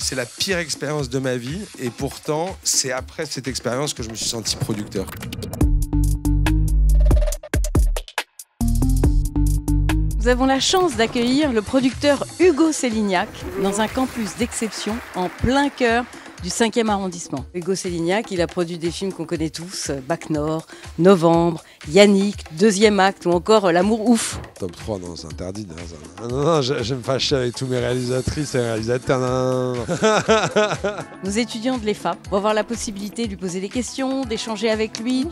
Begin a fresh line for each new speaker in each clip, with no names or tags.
C'est la pire expérience de ma vie et pourtant, c'est après cette expérience que je me suis senti producteur.
Nous avons la chance d'accueillir le producteur Hugo Sélignac dans un campus d'exception en plein cœur du 5e arrondissement. Hugo Sélignac, il a produit des films qu'on connaît tous, Bac Nord, Novembre, Yannick, Deuxième Acte ou encore L'amour ouf.
Top 3, non, c'est interdit. Non, je vais me fâcher avec tous mes réalisatrices et réalisateurs. Non.
Nos étudiants de l'EFA vont avoir la possibilité de lui poser des questions, d'échanger avec lui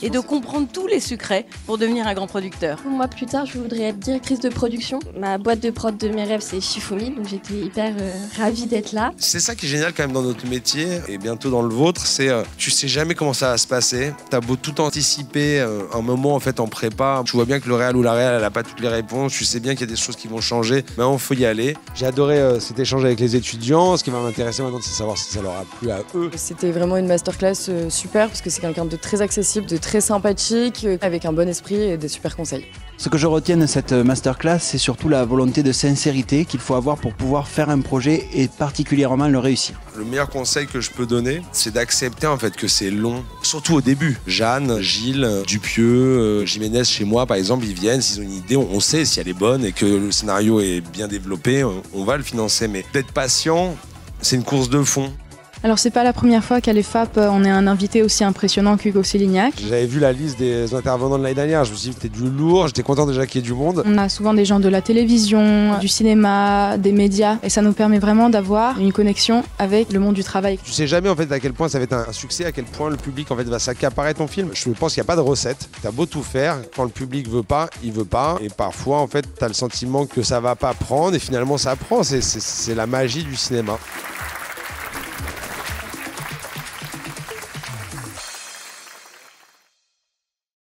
et de comprendre tous les secrets pour devenir un grand producteur.
Moi, plus tard, je voudrais être directrice de production. Ma boîte de prod de mes rêves, c'est Shifumi, donc j'étais hyper ravie d'être là.
C'est ça qui est génial quand même dans notre métier et bientôt dans le vôtre, c'est tu sais jamais comment ça va se passer. T'as beau tout anticiper, un moment en fait en prépa, tu vois bien que le réal ou la réal, elle a pas toutes les réponses, tu sais bien qu'il y a des choses qui vont changer, mais il faut y aller. J'ai adoré cet échange avec les étudiants. Ce qui va m'intéresser maintenant, c'est de savoir si ça leur a plu à eux.
C'était vraiment une masterclass super parce que c'est quelqu'un de très accessible, de très sympathique, avec un bon esprit et des super conseils.
Ce que je retiens de cette masterclass, c'est surtout la volonté de sincérité qu'il faut avoir pour pouvoir faire un projet et particulièrement le réussir.
Le meilleur conseil que je peux donner, c'est d'accepter en fait que c'est long, surtout au début. Jeanne, Gilles, Dupieux, Jiménez chez moi par exemple, ils viennent, s'ils ont une idée, on sait si elle est bonne et que le scénario est bien développé, on va le financer. Mais d'être patient, c'est une course de fond.
Alors c'est pas la première fois qu'à l'EFAP on est un invité aussi impressionnant qu'Hugo Sélignac.
J'avais vu la liste des intervenants de l'année dernière, je me suis dit c'était du lourd, j'étais content déjà qu'il y ait du monde.
On a souvent des gens de la télévision, du cinéma, des médias et ça nous permet vraiment d'avoir une connexion avec le monde du travail.
Tu sais jamais en fait à quel point ça va être un succès, à quel point le public en fait va s'accaparer ton film. Je pense qu'il n'y a pas de recette, t'as beau tout faire, quand le public veut pas, il veut pas et parfois en fait t'as le sentiment que ça va pas prendre et finalement ça prend, c'est la magie du cinéma.